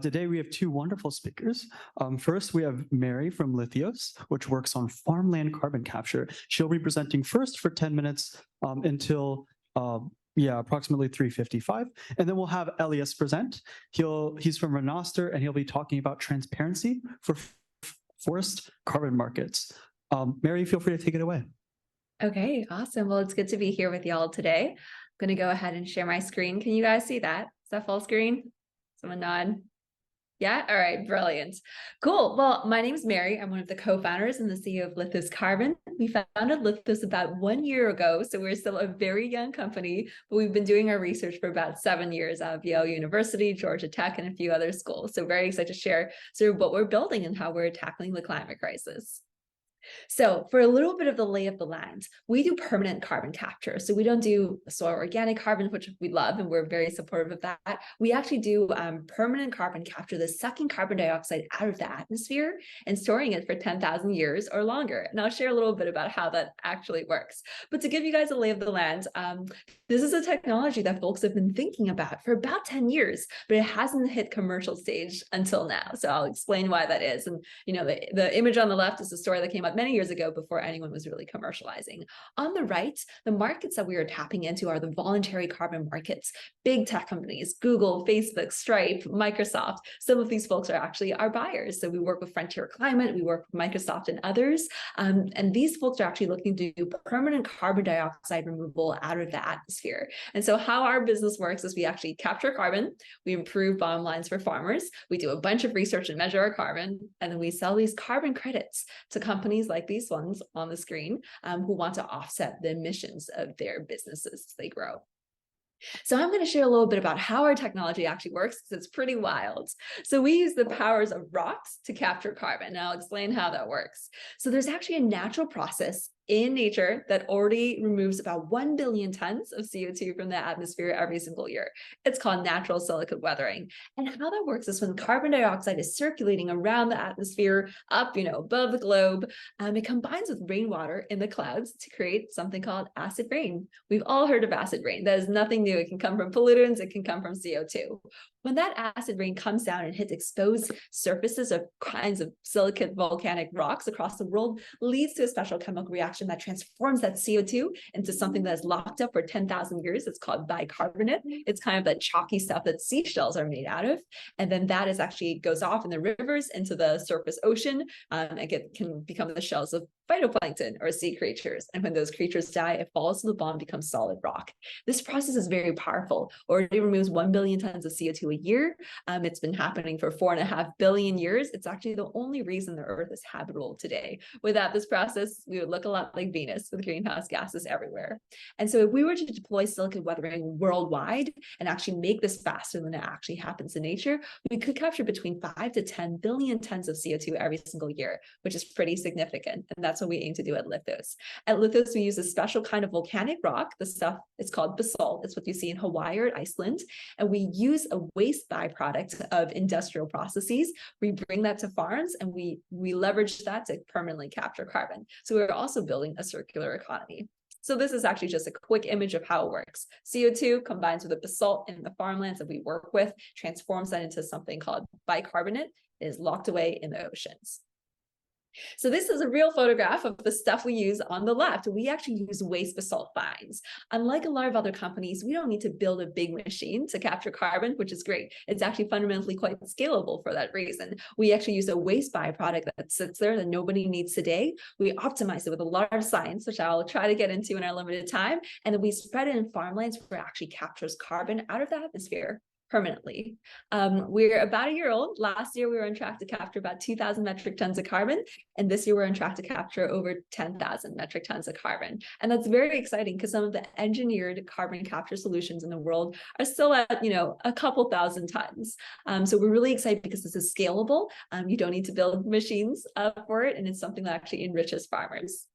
Today we have two wonderful speakers. First, we have Mary from Lithos, which works on farmland carbon capture. She'll be presenting first for 10 minutes until approximately 3:55, and then we'll have Elias present. He's from Renoster, and he'll be talking about transparency for forest carbon markets. Mary, feel free to take it away. Okay, awesome. Well, it's good to be here with y'all today. I'm going to go ahead and share my screen. Can you guys see that? Is that full screen? Someone nod. Yeah. All right. Brilliant. Cool. Well, my name is Mary. I'm one of the co-founders and the CEO of Lithos Carbon. We founded Lithos about 1 year ago, so we're still a very young company, but we've been doing our research for about 7 years out of Yale University, Georgia Tech, and a few other schools. So very excited to share sort of what we're building and how we're tackling the climate crisis. So for a little bit of the lay of the land, we do permanent carbon capture. So we don't do soil organic carbon, which we love, and we're very supportive of that. We actually do permanent carbon capture, the sucking carbon dioxide out of the atmosphere and storing it for 10,000 years or longer. And I'll share a little bit about how that actually works. But to give you guys a lay of the land, this is a technology that folks have been thinking about for about 10 years, but it hasn't hit commercial stage until now. So I'll explain why that is. And the image on the left is a story that came up many years ago before anyone was really commercializing. On the right, the markets that we are tapping into are the voluntary carbon markets. Big tech companies, Google, Facebook, Stripe, Microsoft, some of these folks are actually our buyers. So we work with Frontier Climate, we work with Microsoft and others. And these folks are actually looking to do permanent carbon dioxide removal out of the atmosphere. And so how our business works is we actually capture carbon, we improve bottom lines for farmers, we do a bunch of research and measure our carbon, and then we sell these carbon credits to companies like these ones on the screen who want to offset the emissions of their businesses as they grow. So I'm going to share a little bit about how our technology actually works, because it's pretty wild. So we use the powers of rocks to capture carbon. And I'll explain how that works. So there's actually a natural process in nature that already removes about 1 billion tons of CO2 from the atmosphere every single year. It's called natural silicate weathering. And how that works is when carbon dioxide is circulating around the atmosphere, up, above the globe, it combines with rainwater in the clouds to create something called acid rain. We've all heard of acid rain. That is nothing new. It can come from pollutants. It can come from CO2. When that acid rain comes down and hits exposed surfaces of kinds of silicate volcanic rocks across the world, leads to a special chemical reaction that transforms that CO2 into something that is locked up for 10,000 years. It's called bicarbonate. It's kind of that chalky stuff that seashells are made out of. And then that is actually goes off in the rivers into the surface ocean and can become the shells of phytoplankton or sea creatures. And when those creatures die, it falls to the bottom, becomes solid rock. This process is very powerful. Already removes 1 billion tons of CO2 a year. It's been happening for 4.5 billion years. It's actually the only reason the Earth is habitable today. Without this process, we would look a lot like Venus with greenhouse gases everywhere. And so if we were to deploy silicate weathering worldwide and actually make this faster than it actually happens in nature, we could capture between 5 to 10 billion tons of CO2 every single year, which is pretty significant. And that's what we aim to do at Lithos. At Lithos, we use a special kind of volcanic rock. The stuff is called basalt. It's what you see in Hawaii or Iceland. And we use a waste byproduct of industrial processes. We bring that to farms and we leverage that to permanently capture carbon. So we're also building a circular economy. So this is actually just a quick image of how it works. CO2 combines with the basalt in the farmlands that we work with, transforms that into something called bicarbonate, is locked away in the oceans. So this is a real photograph of the stuff we use on the left. We actually use waste basalt fines. Unlike a lot of other companies, we don't need to build a big machine to capture carbon, which is great. It's actually fundamentally quite scalable for that reason. We actually use a waste byproduct that sits there that nobody needs today. We optimize it with a lot of science, which I'll try to get into in our limited time. And then we spread it in farmlands where it actually captures carbon out of the atmosphere permanently. We're about a year old. Last year, we were on track to capture about 2,000 metric tons of carbon. And this year, we're on track to capture over 10,000 metric tons of carbon. And that's very exciting because some of the engineered carbon capture solutions in the world are still at, a couple thousand tons. So we're really excited because this is scalable. You don't need to build machines for it. And it's something that actually enriches farmers.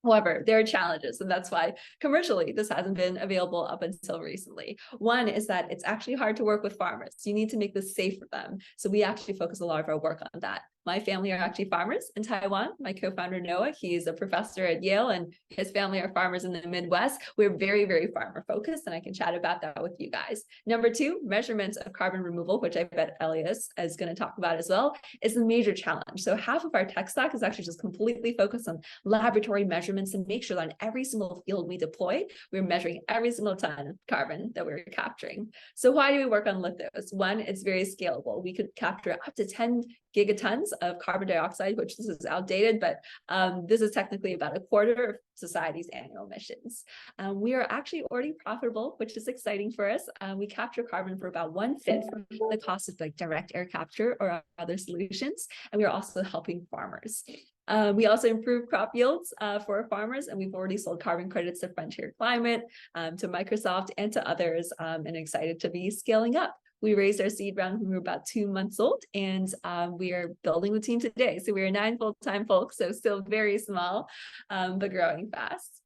However, there are challenges, and that's why commercially this hasn't been available up until recently. One is that it's actually hard to work with farmers. You need to make this safe for them. So we actually focus a lot of our work on that. My family are actually farmers in Taiwan. My co-founder, Noah, he's a professor at Yale, and his family are farmers in the Midwest. We're very, very farmer focused, and I can chat about that with you guys. Number two, measurements of carbon removal, which I bet Elias is going to talk about as well, is a major challenge. So half of our tech stack is actually just completely focused on laboratory measurements and make sure that on every single field we deploy, we're measuring every single ton of carbon that we're capturing. So why do we work on Lithos? One, it's very scalable. We could capture up to 10 gigatons of carbon dioxide, which this is outdated, but this is technically about a quarter of society's annual emissions. We are actually already profitable, which is exciting for us. We capture carbon for about 1/5 the cost of like direct air capture or other solutions, and we are also helping farmers. We also improve crop yields for farmers, and we've already sold carbon credits to Frontier Climate, to Microsoft, and to others, and excited to be scaling up. We raised our seed round when we were about 2 months old, and we are building the team today. So we are 9 full-time folks, so still very small, but growing fast.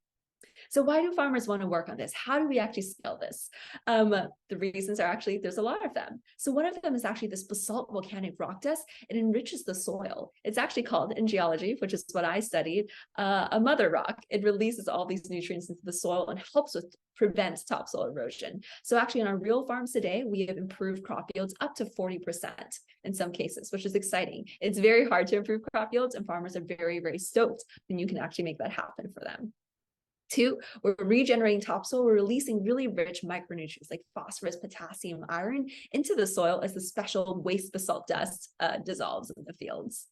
So why do farmers want to work on this? How do we actually scale this? The reasons are actually, there's a lot of them. So one of them is actually this basalt volcanic rock dust. It enriches the soil. It's actually called, in geology, which is what I studied, a mother rock. It releases all these nutrients into the soil and helps with prevent topsoil erosion. So actually on our real farms today, we have improved crop yields up to 40% in some cases, which is exciting. It's very hard to improve crop yields, and farmers are very, very stoked when you can actually make that happen for them. 2, we're regenerating topsoil. We're releasing really rich micronutrients like phosphorus, potassium, iron into the soil as the special waste basalt dust dissolves in the fields.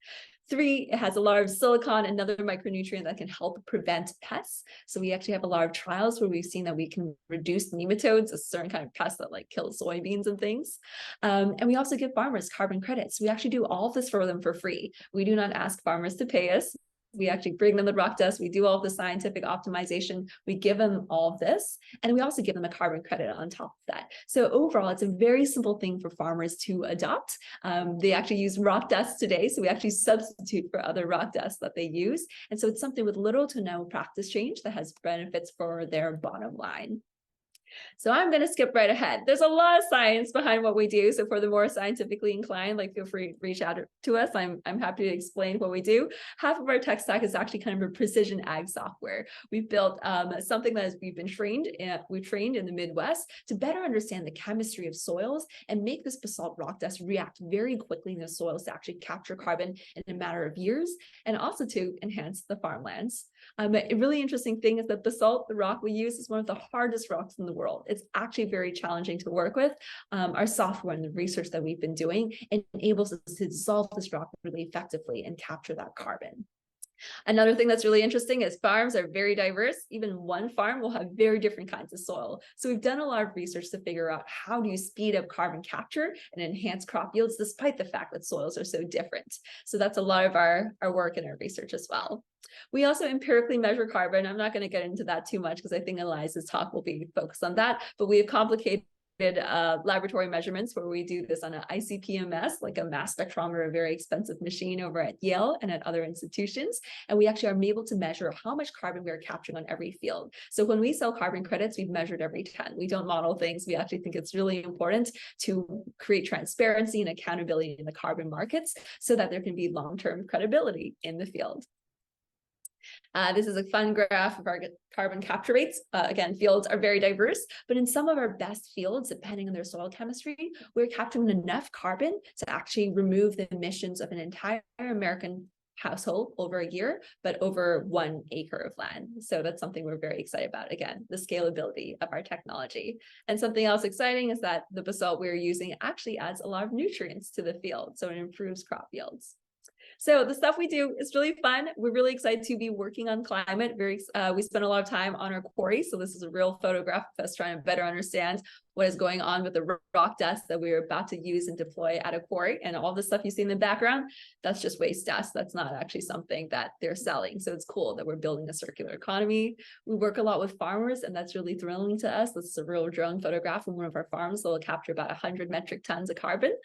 3, it has a lot of silicon, another micronutrient that can help prevent pests. So we actually have a lot of trials where we've seen that we can reduce nematodes, a certain kind of pest that like kills soybeans and things. And we also give farmers carbon credits. We actually do all of this for them for free. We do not ask farmers to pay us. We actually bring them the rock dust. We do all of the scientific optimization. We give them all of this, and we also give them a carbon credit on top of that. So overall, it's a very simple thing for farmers to adopt. They actually use rock dust today, so we actually substitute for other rock dust that they use. And so it's something with little to no practice change that has benefits for their bottom line. So I'm going to skip right ahead. There's a lot of science behind what we do. So for the more scientifically inclined, like feel free to reach out to us. I'm happy to explain what we do. Half of our tech stack is actually kind of a precision ag software. We've built something that we've trained in the Midwest to better understand the chemistry of soils and make this basalt rock dust react very quickly in the soils to actually capture carbon in a matter of years, and also to enhance the farmlands. A really interesting thing is that basalt, the rock we use, is one of the hardest rocks in the world. It's actually very challenging to work with. Our software and the research that we've been doing enables us to dissolve this rock really effectively and capture that carbon. Another thing that's really interesting is farms are very diverse. Even one farm will have very different kinds of soil. So we've done a lot of research to figure out how do you speed up carbon capture and enhance crop yields despite the fact that soils are so different. So that's a lot of our work and our research as well. We also empirically measure carbon. I'm not going to get into that too much because I think Elias's talk will be focused on that, but we have complicated laboratory measurements where we do this on an ICP-MS, like a mass spectrometer, a very expensive machine over at Yale and at other institutions. And we actually are able to measure how much carbon we are capturing on every field. So when we sell carbon credits, we've measured every ton. We don't model things. We actually think it's really important to create transparency and accountability in the carbon markets so that there can be long-term credibility in the field. This is a fun graph of our carbon capture rates. Again, fields are very diverse, but in some of our best fields, depending on their soil chemistry, we're capturing enough carbon to actually remove the emissions of an entire American household over a year, but over 1 acre of land. So that's something we're very excited about. Again, the scalability of our technology. And something else exciting is that the basalt we're using actually adds a lot of nutrients to the field, so it improves crop yields. So the stuff we do is really fun. We're really excited to be working on climate. We spend a lot of time on our quarry. So this is a real photograph of us trying to better understand what is going on with the rock dust that we're about to use and deploy at a quarry. And all the stuff you see in the background, that's just waste dust. That's not actually something that they're selling. So it's cool that we're building a circular economy. We work a lot with farmers, and that's really thrilling to us. This is a real drone photograph from one of our farms that will capture about 100 metric tons of carbon.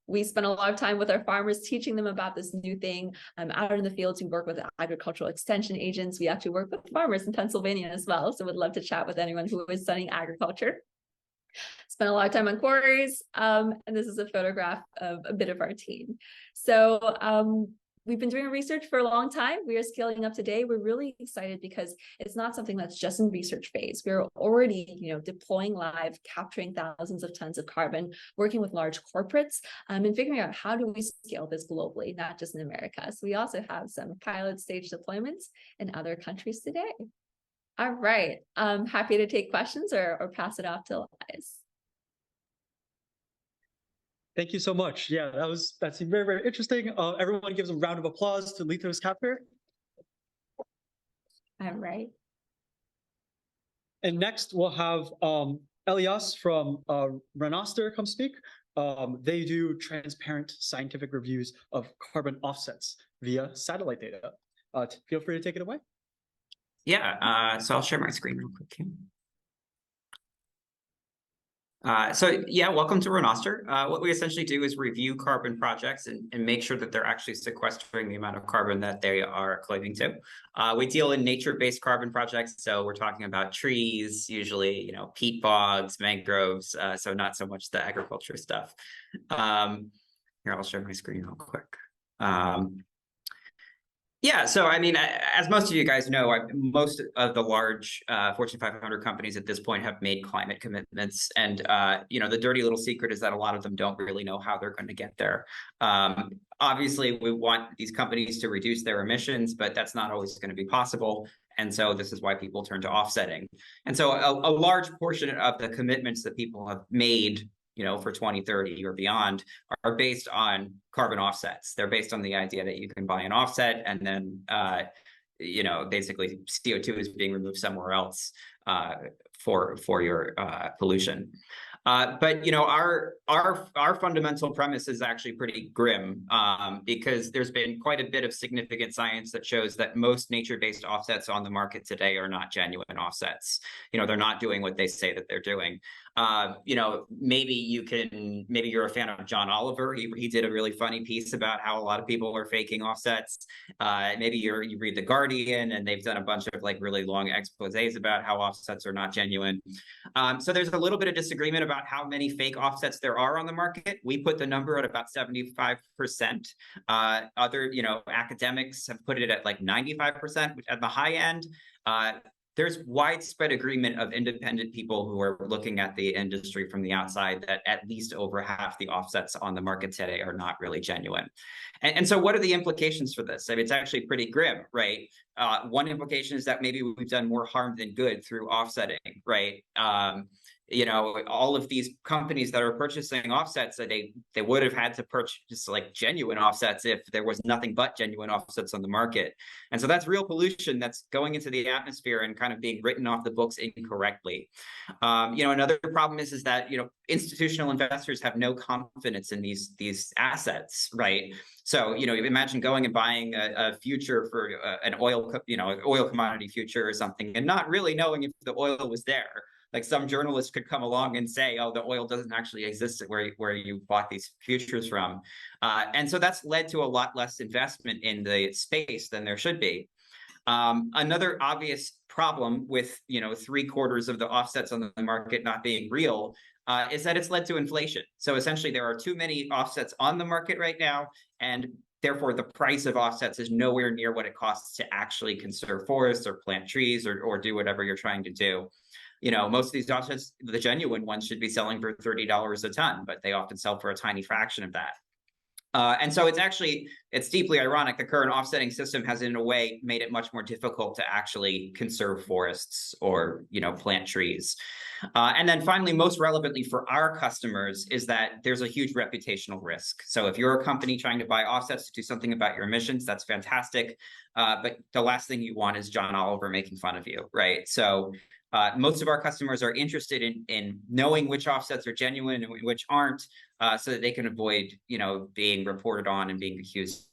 We spend a lot of time with our farmers teaching them about this new thing. Out in the fields, we work with agricultural extension agents. We actually work with farmers in Pennsylvania as well. So we'd love to chat with anyone who is studying agriculture. Spent a lot of time on quarries, and this is a photograph of a bit of our team. So we've been doing research for a long time. We are scaling up today. We're really excited because it's not something that's just in research phase. We're already, deploying live, capturing thousands of tons of carbon, working with large corporates, and figuring out how do we scale this globally, not just in America. So we also have some pilot stage deployments in other countries today. All right, I'm happy to take questions or pass it off to Elias. Thank you so much. Yeah, that's very, very interesting. Everyone gives a round of applause to Lithos Capture. All right. And next we'll have Elias from Renoster come speak. They do transparent scientific reviews of carbon offsets via satellite data. Feel free to take it away. Yeah, so I'll share my screen real quick here. Welcome to Renoster. What we essentially do is review carbon projects and make sure that they're actually sequestering the amount of carbon that they are claiming to. We deal in nature-based carbon projects, so we're talking about trees, usually, peat bogs, mangroves, so not so much the agriculture stuff. Here, I'll share my screen real quick. Yeah, so I mean, as most of you guys know, most of the large Fortune 500 companies at this point have made climate commitments, and the dirty little secret is that a lot of them don't really know how they're going to get there. Obviously, we want these companies to reduce their emissions, but that's not always going to be possible. And so this is why people turn to offsetting. And so a large portion of the commitments that people have made for 2030 or beyond are based on carbon offsets. They're based on the idea that you can buy an offset and then, basically CO2 is being removed somewhere else for your pollution. But our fundamental premise is actually pretty grim because there's been quite a bit of significant science that shows that most nature-based offsets on the market today are not genuine offsets. They're not doing what they say that they're doing. Maybe you're a fan of John Oliver. He did a really funny piece about how a lot of people are faking offsets. Maybe you read The Guardian and they've done a bunch of really long exposés about how offsets are not genuine. So there's a little bit of disagreement about how many fake offsets there are on the market. We put the number at about 75%. Other, academics have put it at 95% at the high end. There's widespread agreement of independent people who are looking at the industry from the outside that at least over half the offsets on the market today are not really genuine. And so what are the implications for this? I mean, it's actually pretty grim, right? One implication is that maybe we've done more harm than good through offsetting, right? All of these companies that are purchasing offsets, they would have had to purchase genuine offsets if there was nothing but genuine offsets on the market. And so that's real pollution that's going into the atmosphere and kind of being written off the books incorrectly. Another problem is that, institutional investors have no confidence in these assets, right? So, imagine going and buying a future for an oil commodity future or something and not really knowing if the oil was there. Some journalists could come along and say, oh, the oil doesn't actually exist where you bought these futures from. And so that's led to a lot less investment in the space than there should be. Another obvious problem with, 3/4 of the offsets on the market not being real is that it's led to inflation. So essentially there are too many offsets on the market right now, and therefore the price of offsets is nowhere near what it costs to actually conserve forests or plant trees or do whatever you're trying to do. Most of these offsets, the genuine ones, should be selling for $30 a ton, but they often sell for a tiny fraction of that. And so it's deeply ironic. The current offsetting system has, in a way, made it much more difficult to actually conserve forests or, plant trees. And then finally, most relevantly for our customers is that there's a huge reputational risk. So if you're a company trying to buy offsets to do something about your emissions, that's fantastic. But the last thing you want is John Oliver making fun of you, right? So most of our customers are interested in knowing which offsets are genuine and which aren't, so that they can avoid, being reported on and being accused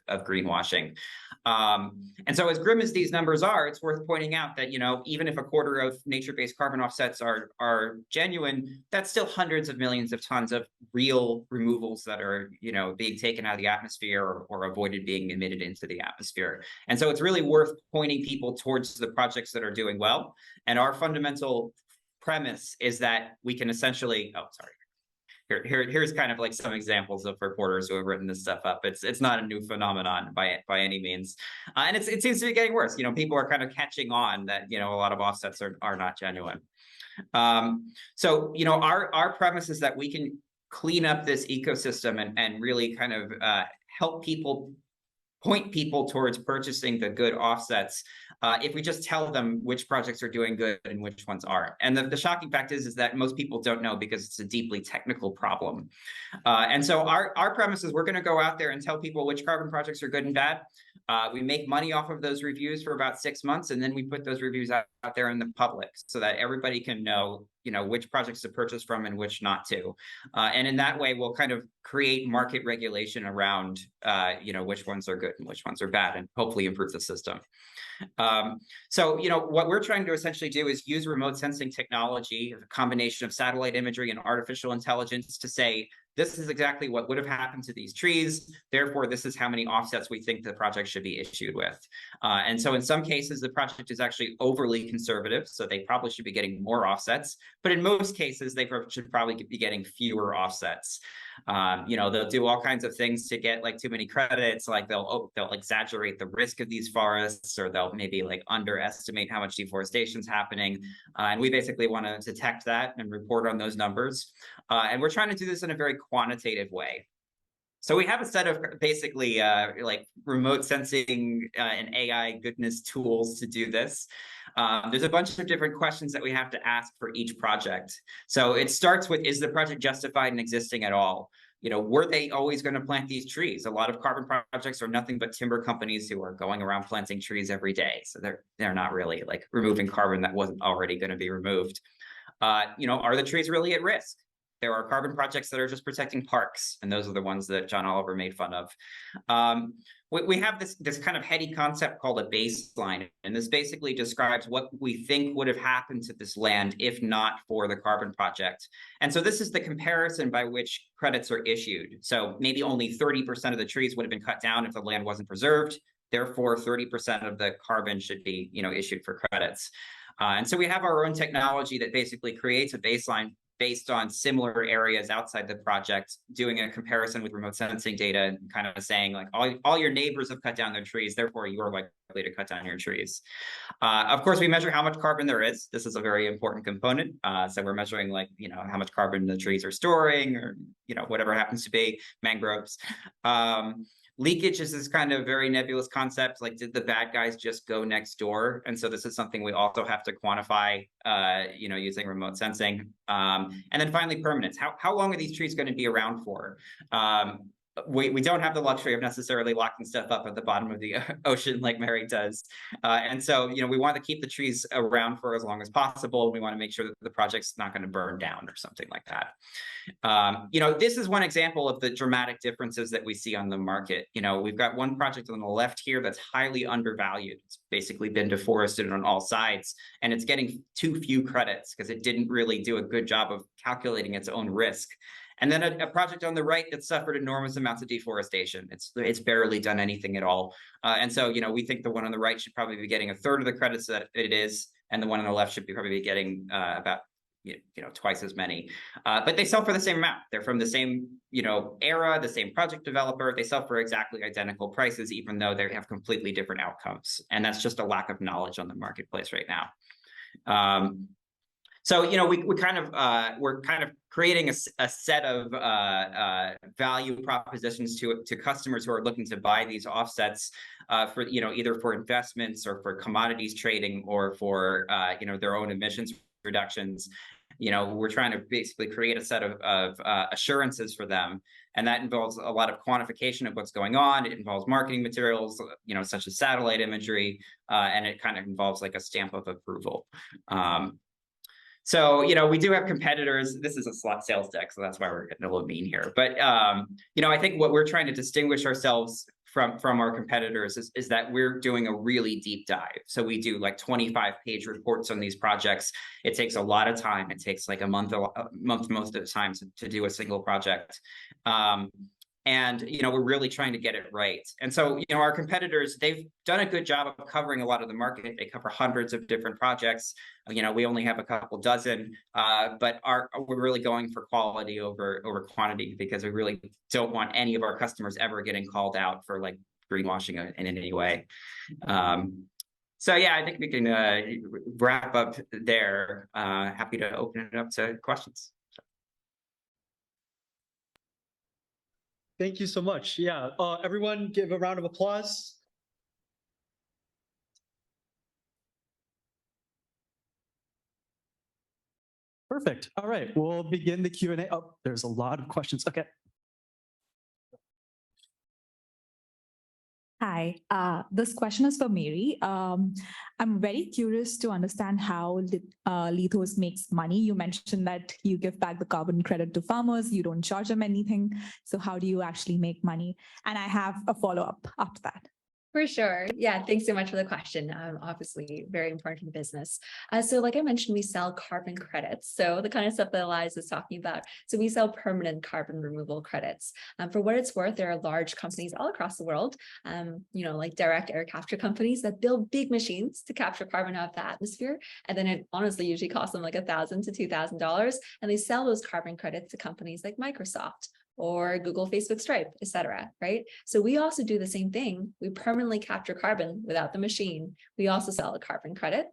of greenwashing. And so as grim as these numbers are, it's worth pointing out that, even if 1/4 of nature-based carbon offsets are genuine, that's still hundreds of millions of tons of real removals that are, being taken out of the atmosphere or avoided being emitted into the atmosphere. And so it's really worth pointing people towards the projects that are doing well. And our fundamental premise is that we can essentially, oh, sorry. Here's kind of like some examples of reporters who have written this stuff up. It's not a new phenomenon by any means, and it seems to be getting worse. People are kind of catching on that a lot of offsets are not genuine. So our premise is that we can clean up this ecosystem and really kind of help people, point people towards purchasing the good offsets if we just tell them which projects are doing good and which ones aren't. And the shocking fact is that most people don't know because it's a deeply technical problem. And so our premise is we're going to go out there and tell people which carbon projects are good and bad. We make money off of those reviews for about 6 months, and then we put those reviews out there in the public so that everybody can know, which projects to purchase from and which not to. And in that way, we'll kind of create market regulation around, which ones are good and which ones are bad, and hopefully improve the system. So, what we're trying to essentially do is use remote sensing technology, a combination of satellite imagery and artificial intelligence, to say, this is exactly what would have happened to these trees. Therefore, this is how many offsets we think the project should be issued with. And so in some cases, the project is actually overly conservative, so they probably should be getting more offsets. But in most cases, they should probably be getting fewer offsets. They'll do all kinds of things to get like too many credits, like they'll exaggerate the risk of these forests, or they'll maybe like underestimate how much deforestation is happening. And we basically want to detect that and report on those numbers. And we're trying to do this in a very quantitative way. So we have a set of basically like remote sensing and AI goodness tools to do this. There's a bunch of different questions that we have to ask for each project. So it starts with, is the project justified in existing at all? Were they always going to plant these trees? A lot of carbon projects are nothing but timber companies who are going around planting trees every day. So they're not really like removing carbon that wasn't already going to be removed. Are the trees really at risk? There are carbon projects that are just protecting parks, and those are the ones that John Oliver made fun of. We have this kind of heady concept called a baseline, and this basically describes what we think would have happened to this land if not for the carbon project. And so this is the comparison by which credits are issued. So maybe only 30% of the trees would have been cut down if the land wasn't preserved. Therefore, 30% of the carbon should be, issued for credits. And so we have our own technology that basically creates a baseline based on similar areas outside the project, doing a comparison with remote sensing data and kind of saying like, all your neighbors have cut down their trees, therefore you're likely to cut down your trees. Of course, we measure how much carbon there is. This is a very important component. So we're measuring like, how much carbon the trees are storing, or, whatever happens to be, mangroves. Leakage is this kind of very nebulous concept, like did the bad guys just go next door? And so this is something we also have to quantify, using remote sensing. And then finally, permanence. How long are these trees going to be around for? We don't have the luxury of necessarily locking stuff up at the bottom of the ocean like Mary does. And so, we want to keep the trees around for as long as possible. We want to make sure that the project's not going to burn down or something like that. This is one example of the dramatic differences that we see on the market. We've got one project on the left here that's highly undervalued. It's basically been deforested on all sides, and it's getting too few credits because it didn't really do a good job of calculating its own risk. And then a project on the right that suffered enormous amounts of deforestation. It's barely done anything at all. And so, we think the one on the right should probably be getting a third of the credits that it is, and the one on the left should probably be getting about twice as many. But they sell for the same amount. They're from the same era, the same project developer. They sell for exactly identical prices, even though they have completely different outcomes. And that's just a lack of knowledge on the marketplace right now. So, we're kind of creating a set of value propositions to customers who are looking to buy these offsets for, either for investments or for commodities trading or for, their own emissions reductions. We're trying to basically create a set of assurances for them. And that involves a lot of quantification of what's going on. It involves marketing materials, such as satellite imagery, and it kind of involves like a stamp of approval. So, we do have competitors. This is a sales deck, so that's why we're getting a little mean here. But, I think what we're trying to distinguish ourselves from our competitors is that we're doing a really deep dive. So we do like 25-page reports on these projects. It takes a lot of time. It takes like a month most of the time to do a single project. And, we're really trying to get it right. And so, our competitors, they've done a good job of covering a lot of the market. They cover hundreds of different projects. We only have a couple dozen, but we're really going for quality over quantity, because we really don't want any of our customers ever getting called out for like greenwashing in any way. So yeah, I think we can wrap up there. Happy to open it up to questions. Thank you so much. Yeah, everyone give a round of applause. Perfect. All right, we'll begin the Q&A. Oh, there's a lot of questions. Okay. Hi, this question is for Mary. I'm very curious to understand how Lithos makes money. You mentioned that you give back the carbon credit to farmers, you don't charge them anything. So how do you actually make money? And I have a follow-up after that. For sure. Yeah, thanks so much for the question. Obviously, very important to the business. So like I mentioned, we sell carbon credits. So the kind of stuff that Elias was talking about. So we sell permanent carbon removal credits. For what it's worth, there are large companies all across the world, like direct air capture companies that build big machines to capture carbon out of the atmosphere. And then it honestly usually costs them like $1,000 to $2,000. And they sell those carbon credits to companies like Microsoft or Google, Facebook, Stripe, et cetera, right? So we also do the same thing. We permanently capture carbon without the machine. We also sell a carbon credit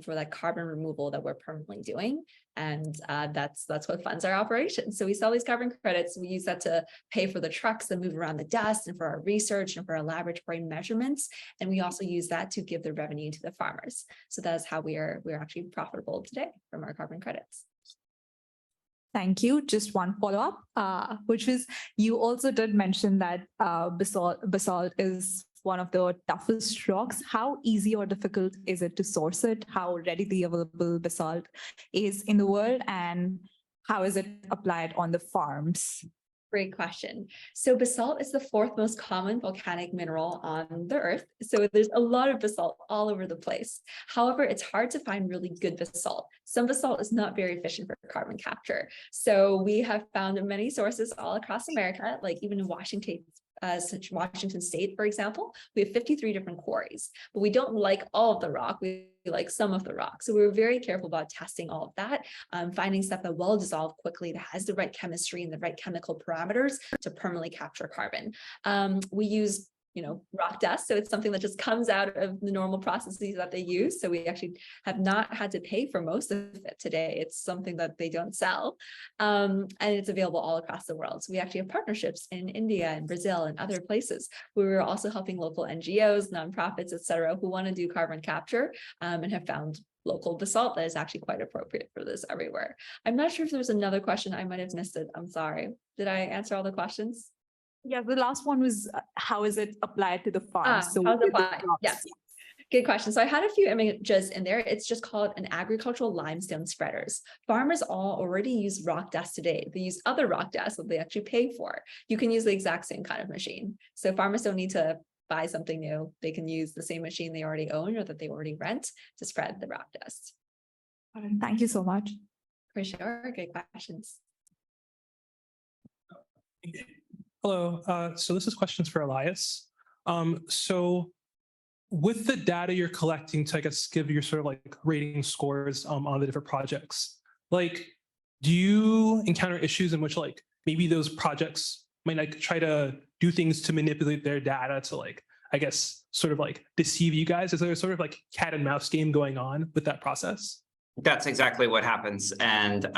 for that carbon removal that we're permanently doing. And that's what funds our operations. So we sell these carbon credits. We use that to pay for the trucks that move around the dust and for our research and for our laboratory measurements. And we also use that to give the revenue to the farmers. So that's how we're actually profitable today from our carbon credits. Thank you. Just one follow-up, which was, you also did mention that basalt is one of the toughest rocks. How easy or difficult is it to source it? How readily available basalt is in the world? And how is it applied on the farms? Great question. So basalt is the fourth most common volcanic mineral on the earth. So there's a lot of basalt all over the place. However, it's hard to find really good basalt. Some basalt is not very efficient for carbon capture. So we have found many sources all across America, like even in Washington State, for example, we have 53 different quarries, but we don't like all of the rock. We like some of the rock. So we were very careful about testing all of that, finding stuff that will dissolve quickly, that has the right chemistry and the right chemical parameters to permanently capture carbon. We use rock dust. So it's something that just comes out of the normal processes that they use. So we actually have not had to pay for most of it today. It's something that they don't sell. And it's available all across the world. So we actually have partnerships in India and Brazil and other places where we're also helping local NGOs, nonprofits, et cetera, who want to do carbon capture and have found local basalt that is actually quite appropriate for this everywhere. I'm not sure if there's another question. I might have missed it. I'm sorry. Did I answer all the questions? Yeah, the last one was, how is it applied to the farm? How's it applied? Yes. Good question. So I had a few images in there. It's just called an agricultural limestone spreaders. Farmers all already use rock dust today. They use other rock dust that they actually pay for. You can use the exact same kind of machine. So farmers don't need to buy something new. They can use the same machine they already own or that they already rent to spread the rock dust. Thank you so much. For sure. Good questions. Hello, so this is questions for Elias. So with the data you're collecting to, I guess, give your sort of like rating scores on the different projects, like, do you encounter issues in which like maybe those projects might like try to do things to manipulate their data to like, I guess, sort of like deceive you guys? Is there a sort of like cat and mouse game going on with that process? That's exactly what happens. And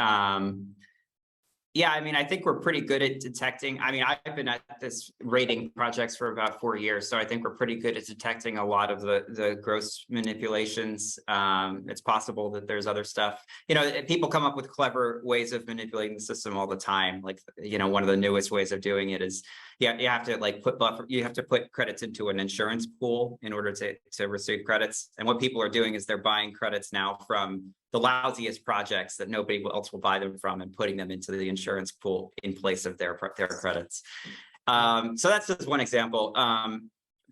yeah, I mean, I think we're pretty good at detecting. I mean, I've been at this rating projects for about 4 years, so I think we're pretty good at detecting a lot of the gross manipulations. It's possible that there's other stuff. People come up with clever ways of manipulating the system all the time. Like, one of the newest ways of doing it is, you have to like put buffer. You have to put credits into an insurance pool in order to receive credits. And what people are doing is they're buying credits now from the lousiest projects that nobody else will buy them from and putting them into the insurance pool in place of their credits. So that's just one example.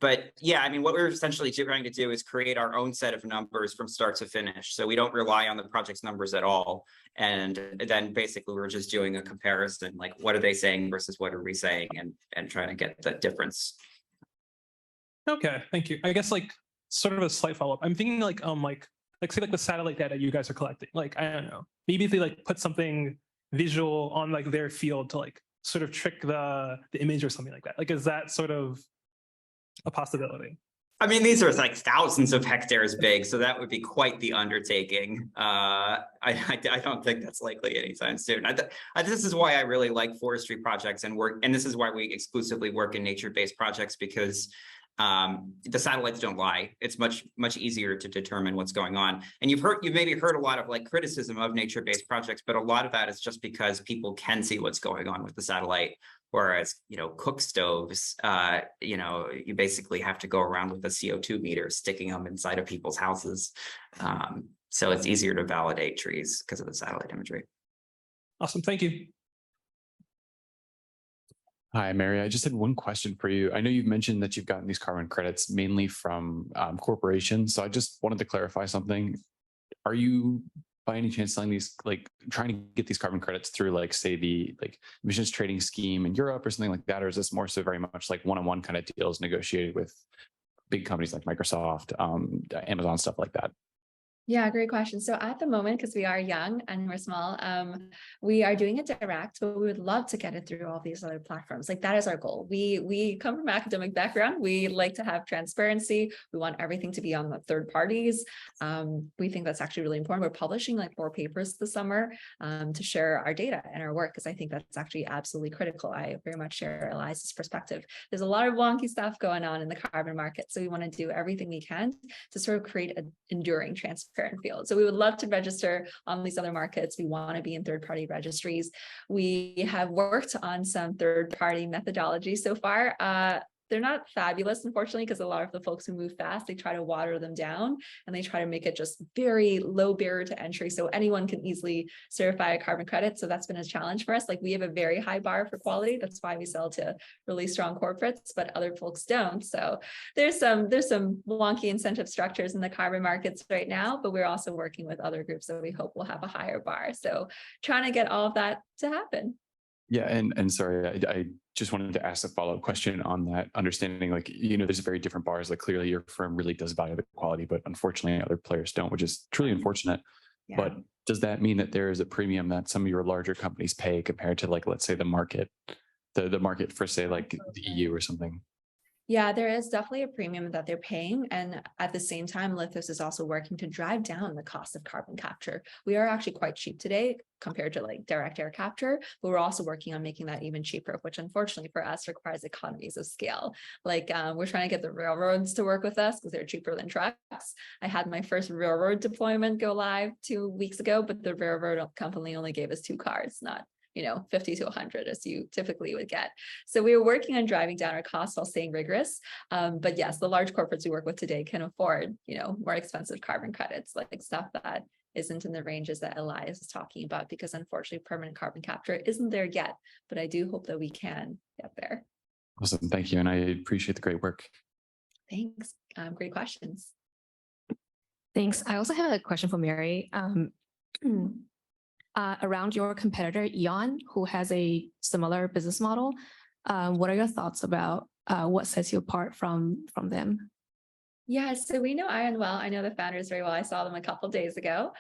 But yeah, I mean, what we're essentially trying to do is create our own set of numbers from start to finish. So we don't rely on the project's numbers at all. And then basically we're just doing a comparison, like what are they saying versus what are we saying, and trying to get the difference. Okay, thank you. I guess like sort of a slight follow-up. I'm thinking like say like the satellite data you guys are collecting. Like, I don't know, maybe if they like put something visual on like their field to like sort of trick the image or something like that. Like, is that sort of a possibility? I mean, these are like thousands of hectares big, so that would be quite the undertaking. I don't think that's likely anytime soon. This is why I really like forestry projects and this is why we exclusively work in nature-based projects, because the satellites don't lie. It's much easier to determine what's going on. And you've maybe heard a lot of like criticism of nature-based projects, but a lot of that is just because people can see what's going on with the satellite. Whereas, cook stoves, you basically have to go around with a CO2 meter, sticking them inside of people's houses. So it's easier to validate trees because of the satellite imagery. Awesome, thank you. Hi, Mary. I just had one question for you. I know you've mentioned that you've gotten these carbon credits mainly from corporations. So I just wanted to clarify something. Are you by any chance selling these, like trying to get these carbon credits through like, say, the emissions trading scheme in Europe or something like that? Or is this more so very much like one-on-one kind of deals negotiated with big companies like Microsoft, Amazon, stuff like that? Yeah, great question. So at the moment, because we are young and we're small, we are doing it direct, but we would love to get it through all these other platforms. Like that is our goal. We come from an academic background. We like to have transparency. We want everything to be on the third parties. We think that's actually really important. We're publishing like 4 papers this summer to share our data and our work, because I think that's actually absolutely critical. I very much share Elias's perspective. There's a lot of wonky stuff going on in the carbon market. So we want to do everything we can to sort of create an enduring transparency field. So we would love to register on these other markets. We want to be in third-party registries. We have worked on some third-party methodology so far. They're not fabulous, unfortunately, because a lot of the folks who move fast, they try to water them down and they try to make it just very low barrier to entry so anyone can easily certify a carbon credit. So that's been a challenge for us. Like we have a very high bar for quality. That's why we sell to really strong corporates, but other folks don't. So there's some wonky incentive structures in the carbon markets right now, but we're also working with other groups that we hope will have a higher bar. So trying to get all of that to happen. Yeah, and sorry, I just wanted to ask a follow-up question on that, understanding like, there's very different bars. Like clearly your firm really does value the quality, but unfortunately other players don't, which is truly unfortunate. Yeah. But does that mean that there is a premium that some of your larger companies pay compared to like, let's say the market for say like the EU or something? Yeah, there is definitely a premium that they're paying. And at the same time, Lithos is also working to drive down the cost of carbon capture. We are actually quite cheap today compared to like direct air capture, but we're also working on making that even cheaper, which unfortunately for us requires economies of scale. Like we're trying to get the railroads to work with us because they're cheaper than trucks. I had my first railroad deployment go live 2 weeks ago, but the railroad company only gave us 2 cars, not 50 to 100 as you typically would get. So we were working on driving down our costs while staying rigorous. But yes, the large corporates we work with today can afford, more expensive carbon credits, like stuff that isn't in the ranges that Elias is talking about, because unfortunately permanent carbon capture isn't there yet, but I do hope that we can get there. Awesome. Thank you. And I appreciate the great work. Thanks. Great questions. Thanks. I also have a question for Mary. Around your competitor, Eon, who has a similar business model. What are your thoughts about what sets you apart from them? Yeah, so we know Ion well. I know the founders very well. I saw them a couple of days ago.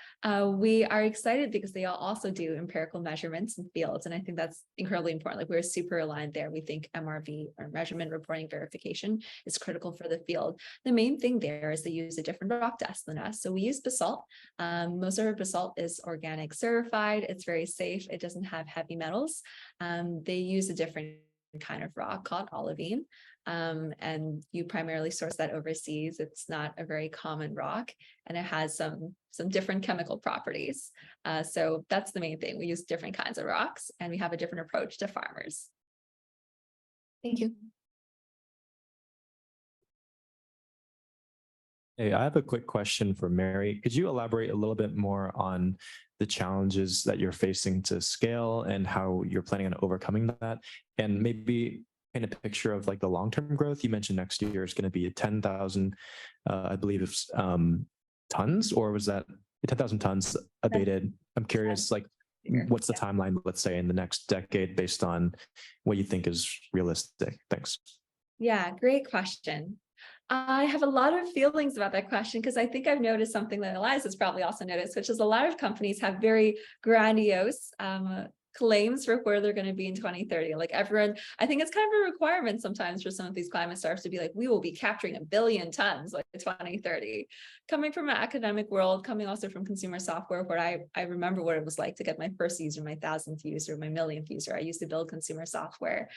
We are excited because they all also do empirical measurements in fields. And I think that's incredibly important. Like we're super aligned there. We think MRV, or measurement reporting verification, is critical for the field. The main thing there is they use a different rock test than us. So we use basalt. Most of our basalt is organic certified. It's very safe. It doesn't have heavy metals. They use a different kind of rock called olivine. And you primarily source that overseas. It's not a very common rock, and it has some different chemical properties. So that's the main thing. We use different kinds of rocks, and we have a different approach to farmers. Thank you. Hey, I have a quick question for Mary. Could you elaborate a little bit more on the challenges that you're facing to scale and how you're planning on overcoming that? And maybe paint a picture of like the long-term growth? You mentioned next year is going to be 10,000, I believe it's tons, or was that 10,000 tons abated? I'm curious, like, what's the timeline, let's say, in the next decade based on what you think is realistic? Thanks. Yeah, great question. I have a lot of feelings about that question because I think I've noticed something that Elias has probably also noticed, which is a lot of companies have very grandiose claims for where they're going to be in 2030. Like everyone, I think it's kind of a requirement sometimes for some of these climate startups to be like, we will be capturing 1 billion tons by 2030. Coming from an academic world, coming also from consumer software, where I remember what it was like to get my first user, my 1,000th user, my 1,000,000th user. I used to build consumer software.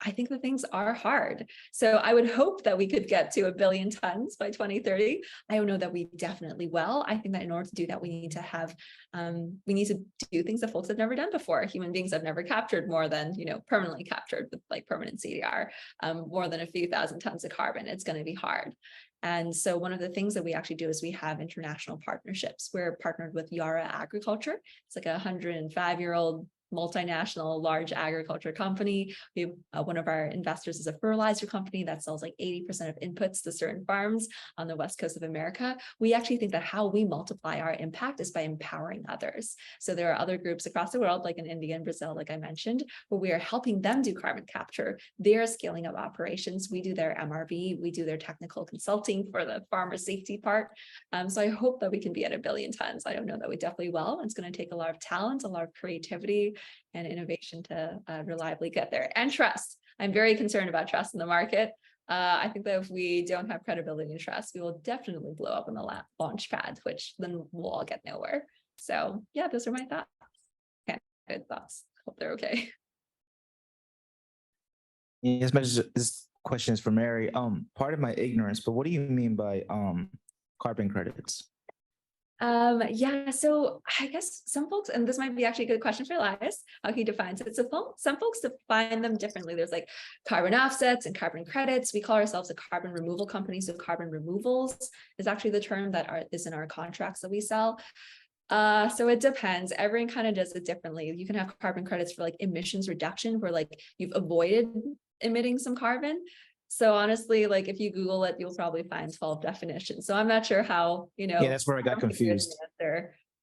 I think the things are hard. So I would hope that we could get to 1 billion tons by 2030. I don't know that we definitely will. I think that in order to do that, we need to have, we need to do things that folks have never done before. Human beings have never captured more than, permanently captured with like permanent CDR, more than a few thousand tons of carbon. It's going to be hard. And so one of the things that we actually do is we have international partnerships. We're partnered with Yara Agriculture. It's like a 105-year-old multinational large agriculture company. We have one of our investors is a fertilizer company that sells like 80% of inputs to certain farms on the west coast of America. We actually think that how we multiply our impact is by empowering others. So there are other groups across the world, like in India and Brazil, like I mentioned, where we are helping them do carbon capture. They're scaling up operations. We do their MRV, we do their technical consulting for the farmer safety part. So I hope that we can be at 1 billion tons. I don't know that we definitely will. It's going to take a lot of talent, a lot of creativity, and innovation to reliably get there, and trust. I'm very concerned about trust in the market. I think that if we don't have credibility and trust, we will definitely blow up in the launch pad, which then we'll all get nowhere. So yeah, those are my thoughts. Okay, good thoughts. Hope they're okay. Yes, this question is for Mary. Part of my ignorance, but what do you mean by carbon credits? Yeah, so I guess some folks, and this might be actually a good question for Elias, how he defines it. So some folks define them differently. There's like carbon offsets and carbon credits. We call ourselves a carbon removal company. So carbon removals is actually the term that is in our contracts that we sell. So it depends. Everyone kind of does it differently. You can have carbon credits for like emissions reduction, where like you've avoided emitting some carbon. So honestly, like if you Google it, you'll probably find 12 definitions. So I'm not sure how, Yeah, that's where I got confused.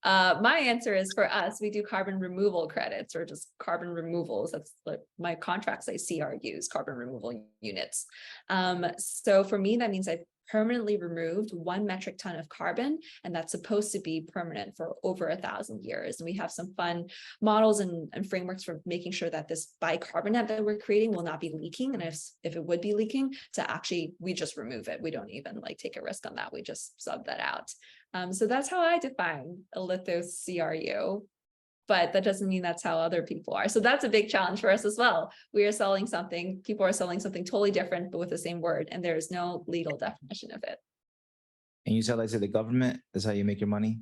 My answer is, for us, we do carbon removal credits, or just carbon removals. That's like my contracts I see are used, carbon removal units. So for me, that means I've permanently removed 1 metric ton of carbon, and that's supposed to be permanent for over 1,000 years. And we have some fun models and frameworks for making sure that this bicarbonate that we're creating will not be leaking. And if it would be leaking, to actually, we just remove it. We don't even like take a risk on that. We just sub that out. So that's how I define a Lithos CRU. But that doesn't mean that's how other people are. So that's a big challenge for us as well. We are selling something, people are selling something totally different, but with the same word, and there is no legal definition of it. And you sell that to the government? That's how you make your money?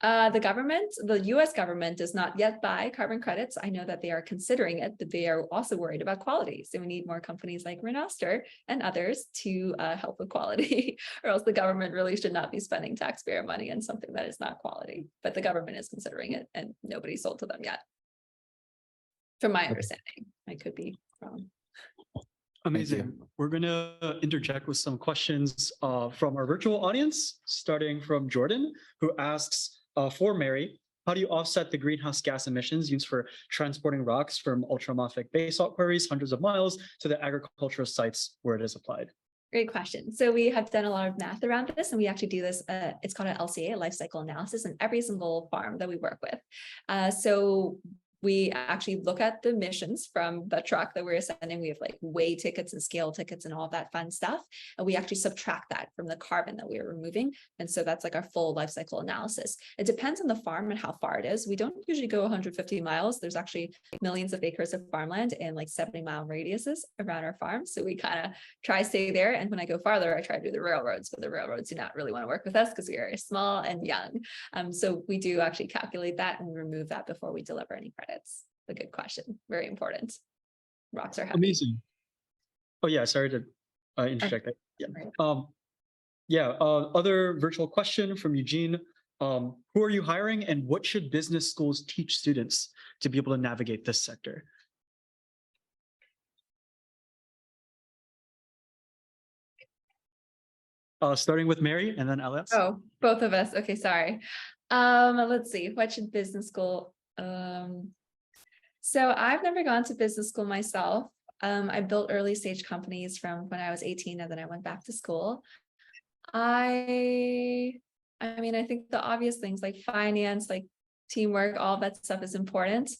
The US government does not yet buy carbon credits. I know that they are considering it, but they are also worried about quality. So we need more companies like Renoster and others to help with quality, or else the government really should not be spending taxpayer money on something that is not quality. But the government is considering it, and nobody's sold to them yet. From my understanding, I could be wrong. Amazing. We're going to interject with some questions from our virtual audience, starting from Jordan, who asks, for Mary, how do you offset the greenhouse gas emissions used for transporting rocks from ultramorphic basalt quarries hundreds of miles to the agricultural sites where it is applied? Great question. So we have done a lot of math around this, and we actually do this. It's called an LCA, a life cycle analysis, in every single farm that we work with. So we actually look at the emissions from the truck that we're sending. We have like weigh tickets and scale tickets and all that fun stuff. And we actually subtract that from the carbon that we are removing. And so that's like our full life cycle analysis. It depends on the farm and how far it is. We don't usually go 150 miles. There's actually millions of acres of farmland and like 70-mile radiuses around our farm. So we kind of try to stay there. And when I go farther, I try to do the railroads, but the railroads do not really want to work with us because we are small and young. So we do actually calculate that and remove that before we deliver any credit. It's a good question. Very important. Rocks are heavy. Amazing. Oh yeah, sorry to interject that. Yeah. Other virtual question from Eugene. Who are you hiring, and what should business schools teach students to be able to navigate this sector? Starting with Mary and then Elias. Oh, both of us. Okay, sorry. Let's see. What should business school? So I've never gone to business school myself. I built early stage companies from when I was 18 and then I went back to school. I mean, I think the obvious things like finance, like teamwork, all that stuff is important.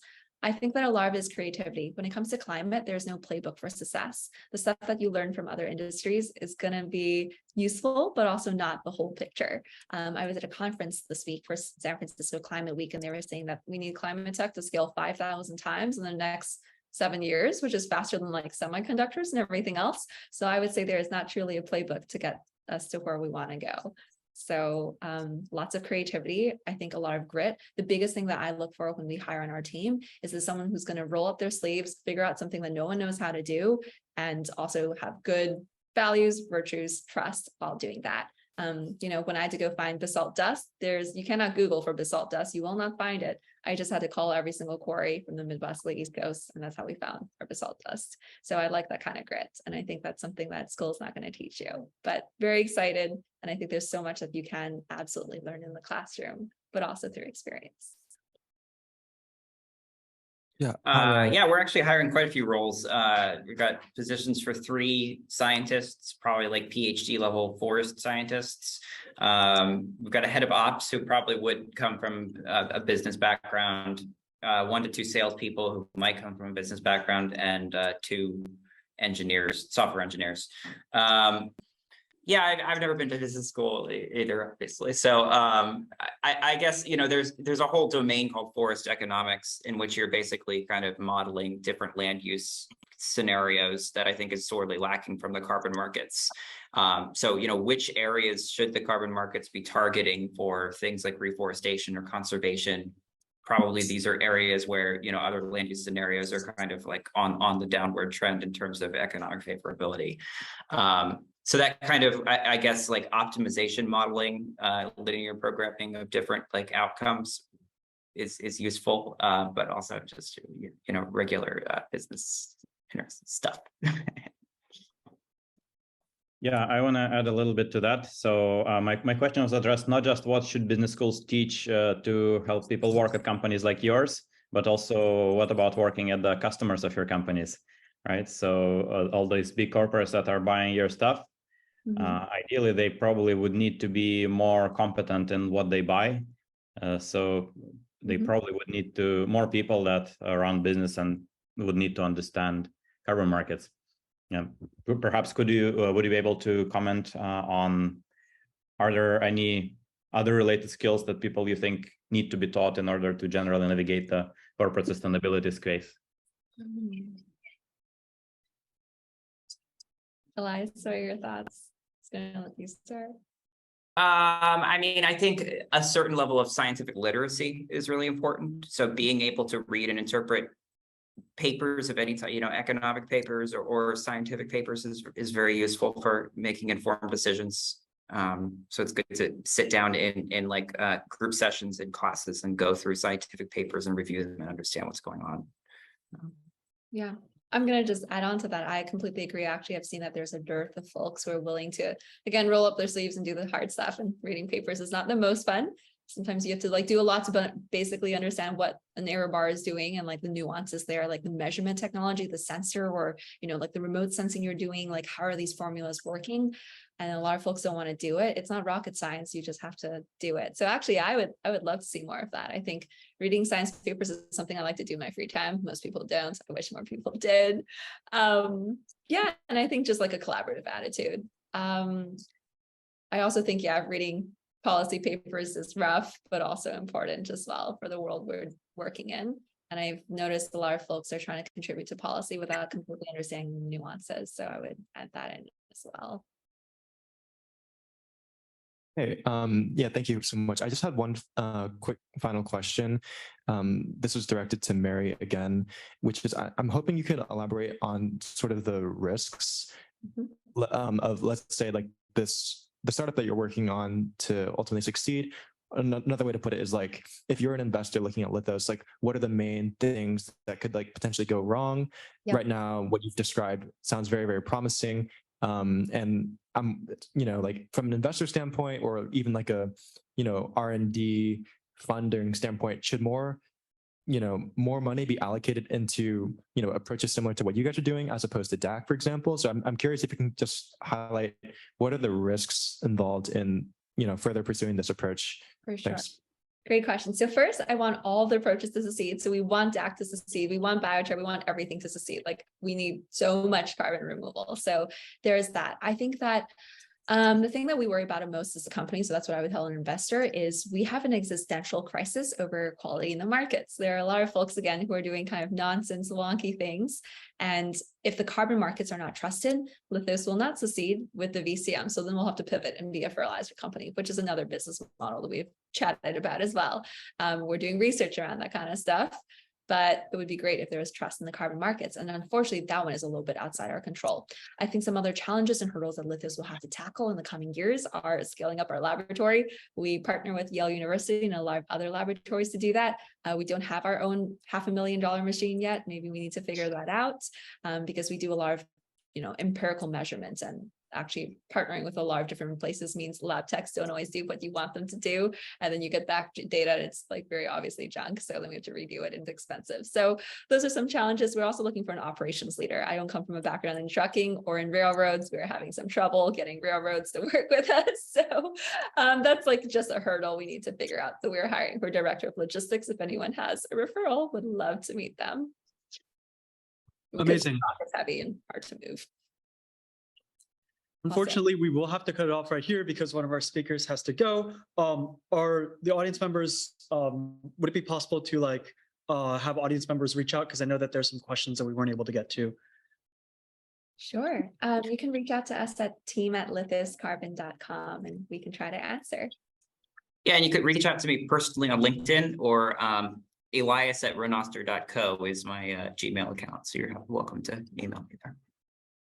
I think that a lot of it is creativity. When it comes to climate, there's no playbook for success. The stuff that you learn from other industries is going to be useful, but also not the whole picture. I was at a conference this week for San Francisco Climate Week, and they were saying that we need climate tech to scale 5,000 times in the next 7 years, which is faster than like semiconductors and everything else. So I would say there is not truly a playbook to get us to where we want to go. So lots of creativity. I think a lot of grit. The biggest thing that I look for when we hire on our team is someone who's going to roll up their sleeves, figure out something that no one knows how to do, and also have good values, virtues, trust while doing that. When I had to go find basalt dust, you cannot Google for basalt dust. You will not find it. I just had to call every single quarry from the Midwest to the East Coast, and that's how we found our basalt dust. So I like that kind of grit. And I think that's something that school is not going to teach you, but very excited. And I think there's so much that you can absolutely learn in the classroom, but also through experience. Yeah. Yeah, we're actually hiring quite a few roles. We've got positions for 3 scientists, probably like PhD level forest scientists. We've got a head of ops who probably would come from a business background, 1 to 2 salespeople who might come from a business background, and 2 engineers, software engineers. Yeah, I've never been to business school either, obviously. So I guess, there's a whole domain called forest economics in which you're basically kind of modeling different land use scenarios that I think is sorely lacking from the carbon markets. So, which areas should the carbon markets be targeting for things like reforestation or conservation? Probably these are areas where, other land use scenarios are kind of like on the downward trend in terms of economic favorability. So that kind of, I guess, like optimization modeling, linear programming of different like outcomes is useful, but also just, regular business stuff. Yeah, I want to add a little bit to that. So my question was addressed not just what should business schools teach to help people work at companies like yours, but also what about working at the customers of your companies, right? So all these big corporates that are buying your stuff, ideally, they probably would need to be more competent in what they buy. So they probably would need more people that run business and would need to understand carbon markets. Yeah, perhaps would you be able to comment on, are there any other related skills that people you think need to be taught in order to generally navigate the corporate sustainability space? Elias, what are your thoughts? Gonna let you start. I mean, I think a certain level of scientific literacy is really important. So being able to read and interpret papers of any type, economic papers or scientific papers is very useful for making informed decisions. So it's good to sit down in like group sessions in classes and go through scientific papers and review them and understand what's going on. Yeah. I'm going to just add on to that. I completely agree. Actually, I've seen that there's a dearth of folks who are willing to, again, roll up their sleeves and do the hard stuff, and reading papers is not the most fun. Sometimes you have to like do a lot to basically understand what an error bar is doing and like the nuances there, like the measurement technology, the sensor, or, like the remote sensing you're doing, like how are these formulas working? And a lot of folks don't want to do it. It's not rocket science. You just have to do it. So actually, I would love to see more of that. I think reading science papers is something I like to do in my free time. Most people don't. I wish more people did. Yeah. And I think just like a collaborative attitude. I also think, reading policy papers is rough, but also important as well for the world we're working in. And I've noticed a lot of folks are trying to contribute to policy without completely understanding the nuances. So I would add that in as well. Hey, yeah, thank you so much. I just had one quick final question. This was directed to Mary again, which is I'm hoping you could elaborate on sort of the risks of, let's say, like the startup that you're working on to ultimately succeed. Another way to put it is like, if you're an investor looking at Lithos, like what are the main things that could like potentially go wrong? Right now, what you've described sounds very, very promising. And I'm, like from an investor standpoint, or even like a, R&D funding standpoint, should more money be allocated into, approaches similar to what you guys are doing as opposed to DAC, for example? So I'm curious if you can just highlight what are the risks involved in, further pursuing this approach. For sure. Thanks. Great question. So first, I want all the approaches to succeed. So we want DAC to succeed. We want biochar. We want everything to succeed. Like we need so much carbon removal. So there's that. I think that the thing that we worry about most as a company, so that's what I would tell an investor, is we have an existential crisis over quality in the markets. There are a lot of folks, again, who are doing kind of nonsense, wonky things. And if the carbon markets are not trusted, Lithos will not succeed with the VCM. So then we'll have to pivot and be a fertilizer company, which is another business model that we've chatted about as well. We're doing research around that kind of stuff. But it would be great if there was trust in the carbon markets. And unfortunately, that one is a little bit outside our control. I think some other challenges and hurdles that Lithos will have to tackle in the coming years are scaling up our laboratory. We partner with Yale University and a lot of other laboratories to do that. We don't have our own $500,000 machine yet. Maybe we need to figure that out because we do a lot of empirical measurements, and actually partnering with a lot of different places means lab techs don't always do what you want them to do. And then you get back data and it's like very obviously junk. So then we have to redo it and it's expensive. So those are some challenges. We're also looking for an operations leader. I don't come from a background in trucking or in railroads. We're having some trouble getting railroads to work with us. So that's like just a hurdle we need to figure out. So we're hiring for director of logistics. If anyone has a referral, would love to meet them. Amazing. It's heavy and hard to move. Unfortunately, we will have to cut it off right here because one of our speakers has to go. Are the audience members, would it be possible to have audience members reach out? Because I know that there's some questions that we weren't able to get to. Sure. You can reach out to us at team@lithoscarbon.com and we can try to answer. Yeah, and you could reach out to me personally on LinkedIn, or Elias@Renoster.co is my Gmail account. So you're welcome to email me there.